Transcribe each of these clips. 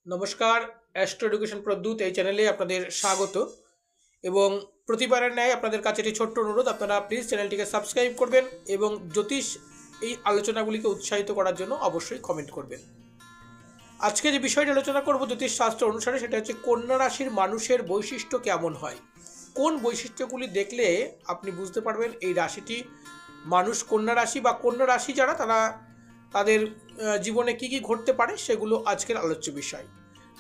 নমস্কার, astro education Pradyut এই চ্যানেলে আপনাদের স্বাগত। এবং প্রতিবারের ন্যায় আপনাদের কাছে একটি ছোট্ট অনুরোধ, আপনারা প্লিজ চ্যানেলটিকে সাবস্ক্রাইব করবেন এবং জ্যোতিষ এই আলোচনাগুলিকে উৎসাহিত করার জন্য অবশ্যই কমেন্ট করবেন। আজকে যে বিষয়টি আলোচনা করব জ্যোতিষ শাস্ত্র অনুসারে, সেটা হচ্ছে কন্যা রাশির মানুষের বৈশিষ্ট্য কেমন হয়। কোন বৈশিষ্ট্যগুলি দেখলে আপনি বুঝতে পারবেন এই রাশিটি মানুষ কন্যা রাশি, বা কন্যা রাশি যারা তারা তাদের জীবনে কি কি ঘটতে পারে সেগুলো আজকের আলোচ্য বিষয়।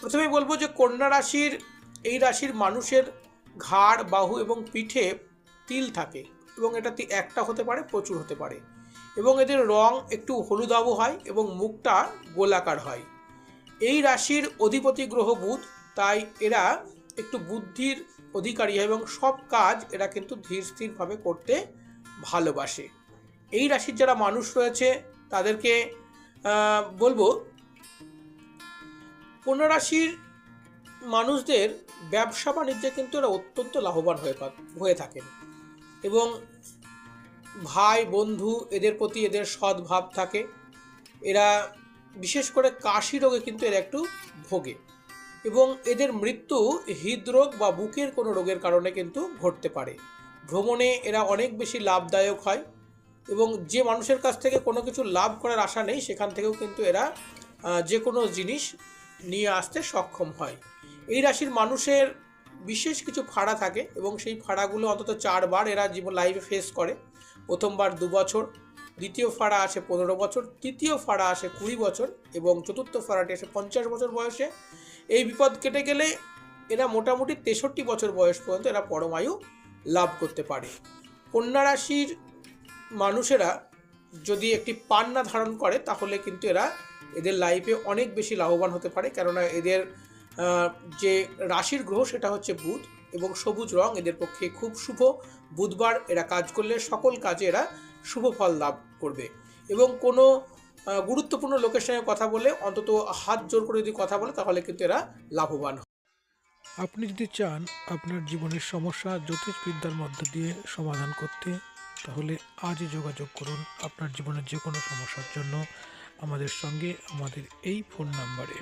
প্রথমেই বলবো যে কন্যা রাশির এই রাশির মানুষের ঘাড়, বাহু এবং পিঠে তিল থাকে, এবং এটা একটা হতে পারে, প্রচুর হতে পারে, এবং এদের রং একটু হলুদাভ হয় এবং মুখটা গোলাকার হয়। এই রাশির অধিপতি গ্রহ বুধ, তাই এরা একটু বুদ্ধির অধিকারী হয় এবং সব কাজ এরা কিন্তু ধীর স্থিরভাবে করতে ভালোবাসে। এই রাশির যারা মানুষ রয়েছে তাদেরকে বলবো, কন্যা রাশির মানুষদের ব্যবসা বাণিজ্যে কিন্তু এরা অত্যন্ত লাভবান হয়ে থাকেন, এবং ভাই বন্ধু এদের প্রতি এদের সদ্ভাব থাকে। এরা বিশেষ করে কাশি রোগে কিন্তু এরা একটু ভোগে, এবং এদের মৃত্যু হৃদরোগ বা বুকের কোনো রোগের কারণে কিন্তু ঘটতে পারে। ভ্রমণে এরা অনেক বেশি লাভদায়ক হয়, এবং যে মানুষের কাছ থেকে কোনো কিছু লাভ করার আশা নেই সেখান থেকেও কিন্তু এরা যে কোনো জিনিস নিয়ে আসতে সক্ষম হয়। এই রাশির মানুষের বিশেষ কিছু ফাড়া থাকে, এবং সেই ফাড়াগুলো অন্তত 4বার এরা জীবন লাইফে ফেস করে। প্রথমবার 2 বছর, দ্বিতীয় ফাড়া আসে 15 বছর, তৃতীয় ফাড়া আসে 20 বছর, এবং চতুর্থ ফাড়াটি আসে 50 বছর বয়সে। এই বিপদ কেটে গেলে এরা মোটামুটি 63 বছর বয়স পর্যন্ত এরা পরমায়ু লাভ করতে পারে। কন্যা রাশির মানুষেরা যদি একটি পান্না ধারণ করে তাহলে কিন্তু এদের লাইফে অনেক বেশি লাভবান হতে পারে, কেননা এদের যে রাশির গ্রহ সেটা হচ্ছে বুধ, এবং সবুজ রং এদের পক্ষে খুব শুভ। বুধবার এরা কাজ করলে সকল কাজে এরা শুভ ফল লাভ করবে, এবং কোনো গুরুত্বপূর্ণ লোকের সঙ্গে কথা বলে অন্তত হাত জোর করে যদি কথা বলে তাহলে কিন্তু এরা লাভবান হয়। আপনি যদি চান আপনার জীবনের সমস্যা জ্যোতিষবিদ্যার মধ্য দিয়ে সমাধান করতে, তাহলে আজই যোগাযোগ করুন আপনার জীবনের যে কোনো সমস্যার জন্য আমাদের সঙ্গে, আমাদের এই ফোন নাম্বারে।